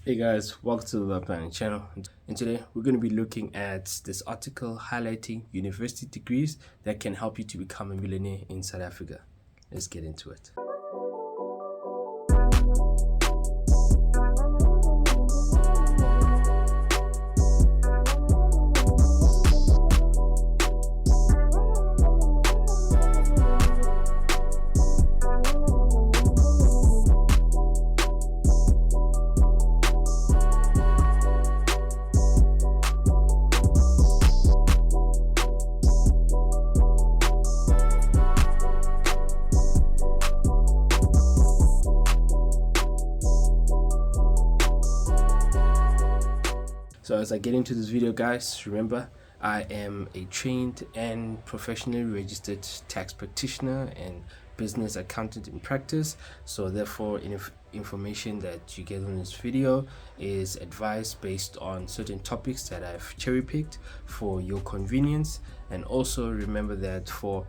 Hey guys, welcome to the Web Planning channel. And today we're going to be looking at this article highlighting university degrees that can help you to become a millionaire in South Africa. Let's get into it. So as I get into this video, guys, remember I am a trained and professionally registered tax practitioner and business accountant in practice. So therefore, information that you get on this video is advice based on certain topics that I've cherry picked for your convenience. And also remember that for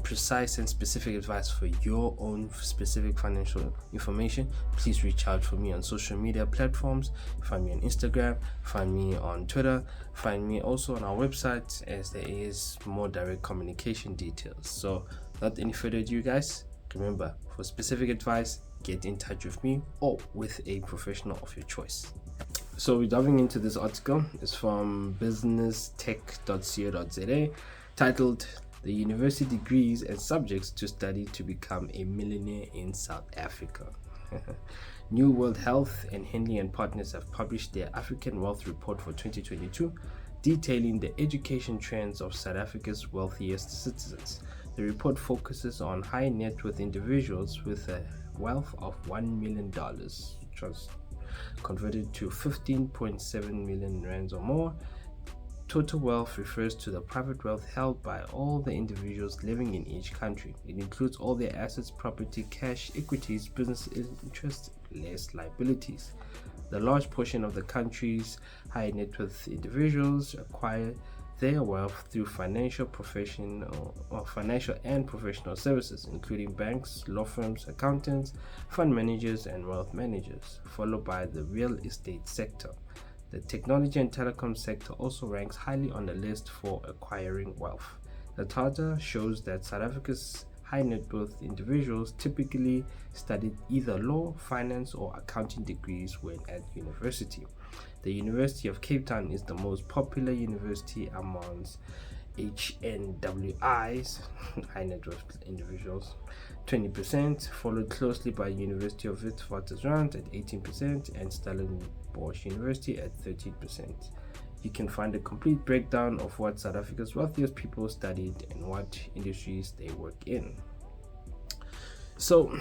precise and specific advice for your own specific financial information, please reach out for me on social media platforms. Find me on Instagram, find me on Twitter, find me also on our website, as there is more direct communication details. So without any further ado, guys, remember, for specific advice, get in touch with me or with a professional of your choice. So we're diving into this article. It's from businesstech.co.za, titled "The University Degrees and Subjects to Study to Become a Millionaire in South Africa." New World Health and Henley and Partners have published their African Wealth Report for 2022, detailing the education trends of South Africa's wealthiest citizens. The report focuses on high net worth individuals with a wealth of $1 million, converted to 15.7 million rands or more. Total wealth refers to the private wealth held by all the individuals living in each country. It includes all their assets, property, cash, equities, business interests, less liabilities. The large portion of the country's high net worth individuals acquire their wealth through financial and professional services, including banks, law firms, accountants, fund managers, and wealth managers, followed by the real estate sector. The technology and telecom sector also ranks highly on the list for acquiring wealth. The data shows that South Africa's high net worth individuals typically studied either law, finance, or accounting degrees when at university. The University of Cape Town is the most popular university amongst HNWI's, high net worth individuals, 20%, followed closely by University of Witwatersrand at 18% and Stellenbosch University at 13%. You can find a complete breakdown of what South Africa's wealthiest people studied and what industries they work in. So,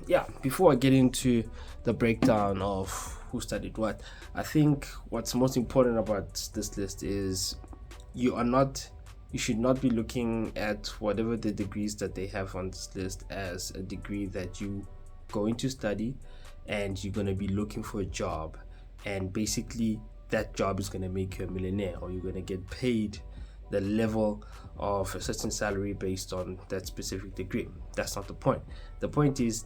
yeah, before I get into the breakdown of who studied what, I think what's most important about this list is you should not be looking at whatever the degrees that they have on this list as a degree that you going to study and you're going to be looking for a job, and basically that job is going to make you a millionaire, or you're going to get paid the level of a certain salary based on that specific degree. That's not the point. The point is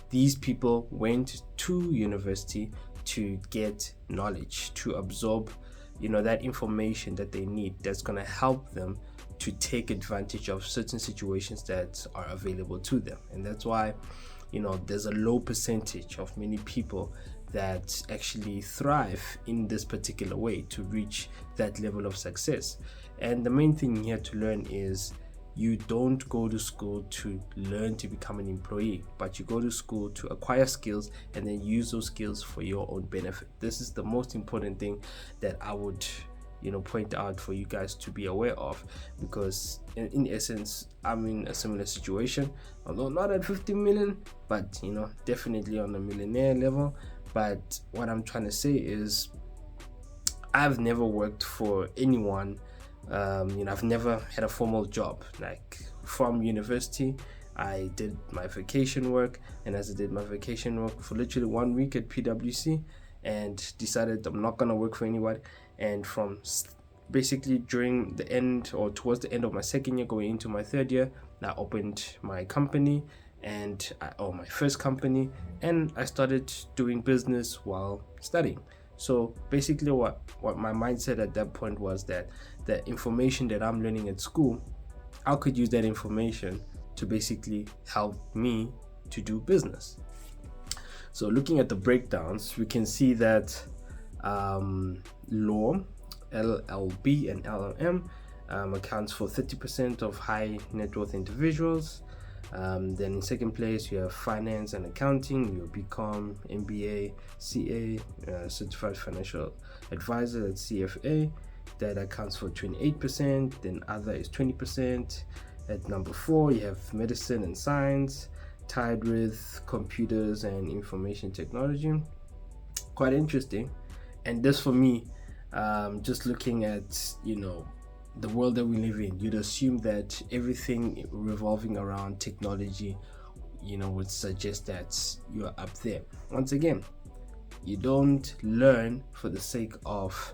these people went to university to get knowledge, to absorb that information that they need, that's going to help them to take advantage of certain situations that are available to them. And that's why there's a low percentage of many people that actually thrive in this particular way to reach that level of success. And the main thing here to learn is you don't go to school to learn to become an employee, but you go to school to acquire skills and then use those skills for your own benefit. This is the most important thing that I would point out for you guys to be aware of, because in essence I'm in a similar situation, although not at 50 million, but definitely on the millionaire level. But what I'm trying to say is I've never worked for anyone. I've never had a formal job. Like from university, I did my vacation work, and as I did my vacation work for literally 1 week at PwC, and decided I'm not gonna work for anyone. And from basically during the end or towards the end of my second year going into my third year, I opened my company, or my first company, and I started doing business while studying. So basically what my mindset at that point was that the information that I'm learning at school, I could use that information to basically help me to do business. So looking at the breakdowns, we can see that law, LLB and LLM, accounts for 30% of high net worth individuals. Then in second place, you have finance and accounting, your BCom, MBA, CA, certified financial advisor, that's CFA. That accounts for 28%. Then other is 20%. At number 4, you have medicine and science, tied with computers and information technology. Quite interesting. And this for me, just looking at the world that we live in, you'd assume that everything revolving around technology would suggest that you're up there. Once again, you don't learn for the sake of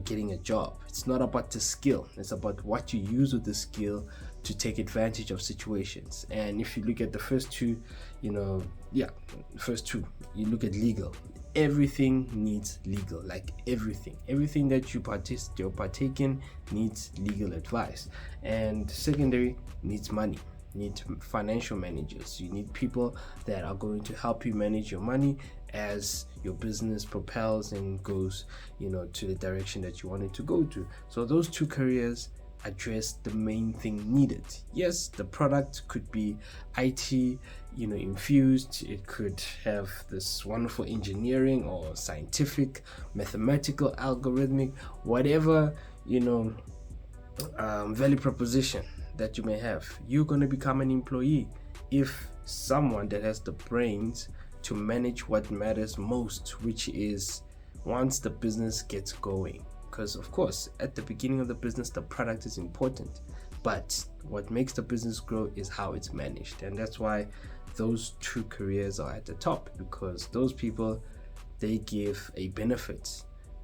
getting a job. It's not about the skill, it's about what you use with the skill to take advantage of situations. And if you look at the first two, you look at legal. Everything needs legal, like everything that you partake in needs legal advice. And secondary needs money, need financial managers. You need people that are going to help you manage your money as your business propels and goes to the direction that you want it to go to. So those two careers address the main thing needed. Yes, the product could be IT infused, it could have this wonderful engineering or scientific, mathematical, algorithmic, whatever value proposition that you may have. You're going to become an employee if someone that has the brains to manage what matters most, which is once the business gets going. Because of course, at the beginning of the business, the product is important, but what makes the business grow is how it's managed. And that's why those two careers are at the top, because those people, they give a benefit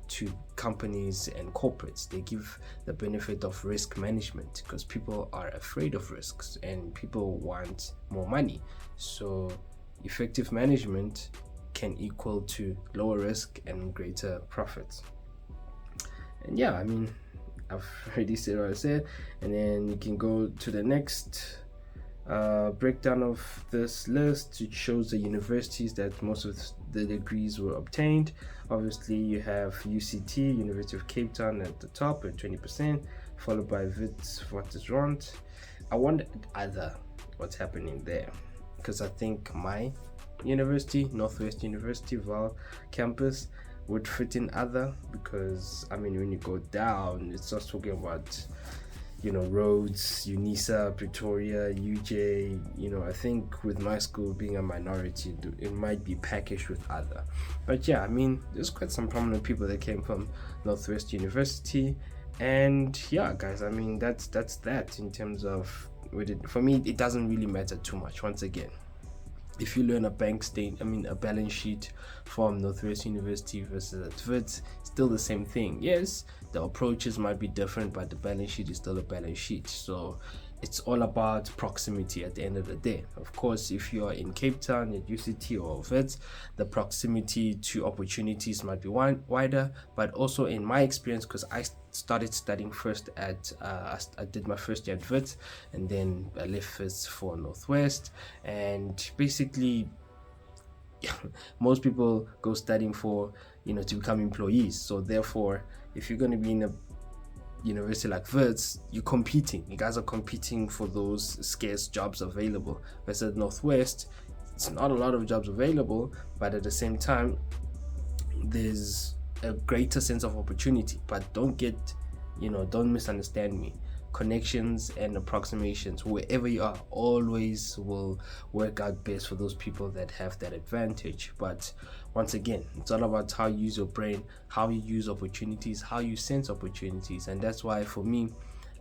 to companies and corporates. They give the benefit of risk management, because people are afraid of risks and people want more money. So effective management can equal to lower risk and greater profits. And yeah, I mean, I've already said what I said, and then you can go to the next breakdown of this list. It shows the universities that most of the degrees were obtained. Obviously, you have UCT, University of Cape Town, at the top at 20%, followed by Witwatersrand. I wonder what's happening there, because I think my university, Northwest University, Val campus, would fit in other, because I mean, when you go down, it's just talking about Rhodes, UNISA, Pretoria, UJ. I think with my school being a minority, it might be packaged with other. But yeah, I mean, there's quite some prominent people that came from Northwest University. And yeah, guys, I mean, that's that in terms of for me, it doesn't really matter too much. Once again, if you learn a balance sheet from Northwest University versus at Wits, still the same thing. Yes, the approaches might be different, but the balance sheet is still a balance sheet. So it's all about proximity at the end of the day. Of course, if you are in Cape Town at UCT or Wits, the proximity to opportunities might be wider. But also in my experience, because I started studying first at I did my first year at Wits, and then I left Wits for Northwest. And basically, most people go studying for to become employees. So therefore, if you're going to be in a university like Wits, you guys are competing for those scarce jobs available. Whereas at Northwest, it's not a lot of jobs available, but at the same time, there's a greater sense of opportunity. But don't misunderstand me. Connections and approximations, wherever you are, always will work out best for those people that have that advantage. But once again, it's all about how you use your brain, how you use opportunities, how you sense opportunities. And that's why for me,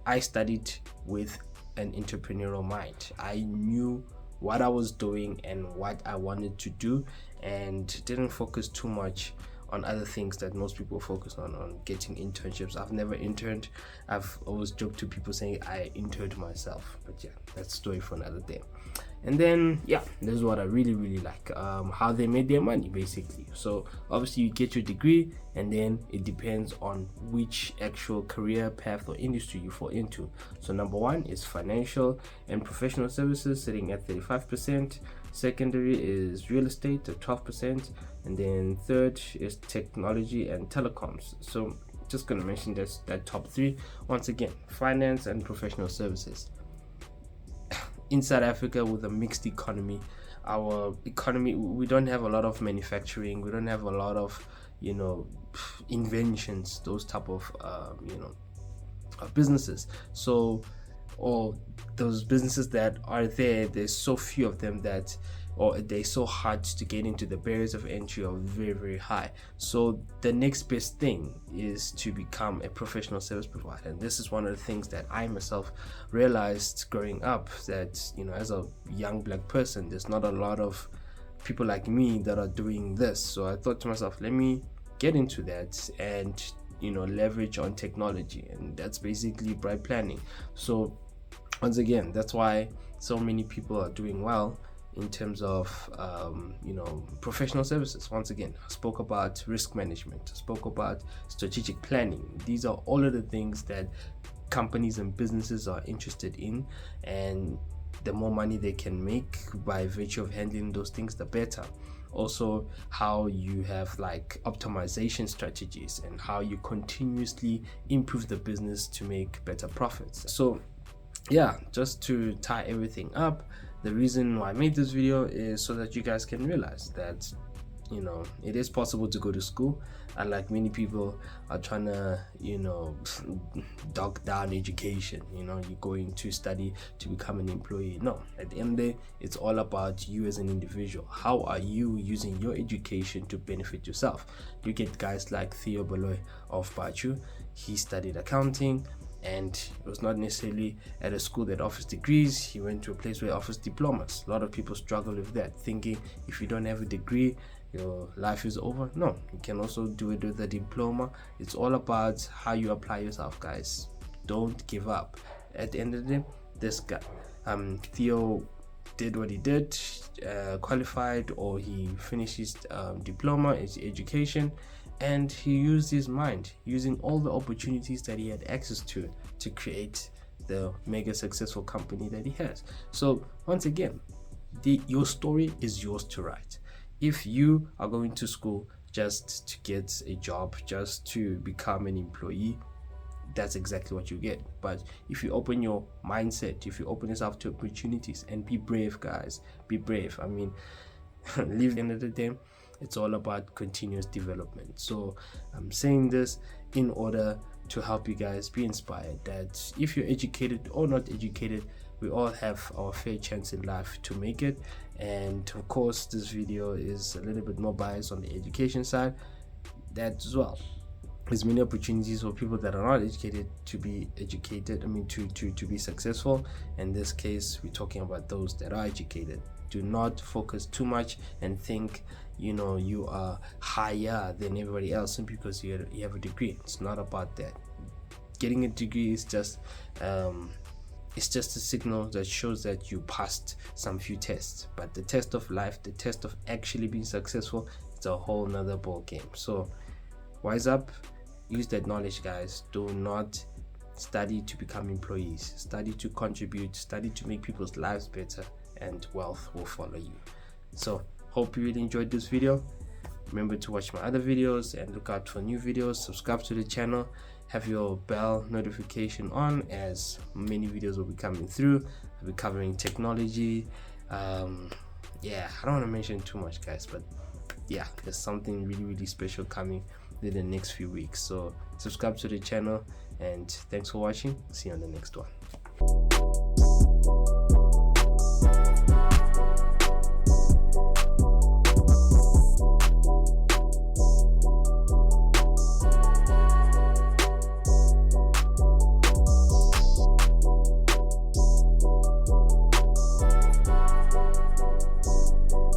I studied with an entrepreneurial mind. I knew what I was doing and what I wanted to do, and didn't focus too much on other things that most people focus on getting internships. I've never interned. I've always joked to people saying I interned myself, but yeah, that's a story for another day. And then yeah, this is what I really like, how they made their money basically. So obviously you get your degree, and then it depends on which actual career path or industry you fall into. So number one is financial and professional services, sitting at 35%. Secondary is real estate at 12%, and then third is technology and telecoms. So just gonna mention that top three once again: finance and professional services. In South Africa, with a mixed economy, our economy, we don't have a lot of manufacturing, we don't have a lot of inventions, those type of businesses. So, or those businesses that are there, there's so few of them that, or they're so hard to get into. The barriers of entry are very high. So the next best thing is to become a professional service provider. And this is one of the things that I myself realized growing up, that as a young black person, there's not a lot of people like me that are doing this. So I thought to myself, let me get into that and leverage on technology, and that's basically bright planning. So once again, that's why so many people are doing well in terms of professional services. Once again, I spoke about risk management, I spoke about strategic planning. These are all of the things that companies and businesses are interested in, and the more money they can make by virtue of handling those things, the better. Also, how you have like optimization strategies and how you continuously improve the business to make better profits. So yeah, just to tie everything up, the reason why I made this video is so that you guys can realize that it is possible to go to school. Unlike many people are trying to dog down education, you're going to study to become an employee. No, at the end of the day, it's all about you as an individual. How are you using your education to benefit yourself? You get guys like Theo Baloy of Bachu. He studied accounting, and it was not necessarily at a school that offers degrees. He went to a place where it offers diplomas. A lot of people struggle with that, thinking if you don't have a degree, your life is over. No, you can also do it with a diploma. It's all about how you apply yourself, guys. Don't give up. At the end of the day, this guy, Theo, did what he did, qualified, or he finished his diploma, his education, and he used his mind, using all the opportunities that he had access to create the mega successful company that he has. So once again, your story is yours to write. If you are going to school just to get a job, just to become an employee, that's exactly what you get. But if you open your mindset, if you open yourself to opportunities, and be brave, guys, be brave. I mean, leave the end of the day, it's all about continuous development. So I'm saying this in order to help you guys be inspired that if you're educated or not educated, we all have our fair chance in life to make it. And of course, this video is a little bit more biased on the education side. That as well, there's many opportunities for people that are not educated to be educated. I mean, to be successful. In this case, we're talking about those that are educated. Do not focus too much and think you are higher than everybody else simply because you have a degree. It's not about that. Getting a degree is just it's just a signal that shows that you passed some few tests, but the test of life, the test of actually being successful, it's a whole nother ball game. So wise up, use that knowledge, guys. Do not study to become employees. Study to contribute, study to make people's lives better, and wealth will follow you. So hope you really enjoyed this video. Remember to watch my other videos and look out for new videos. Subscribe to the channel, have your bell notification on, as many videos will be coming through. I'll be covering technology. Yeah, I don't want to mention too much, guys, but yeah, there's something really special coming in the next few weeks. So subscribe to the channel, and thanks for watching. See you on the next one.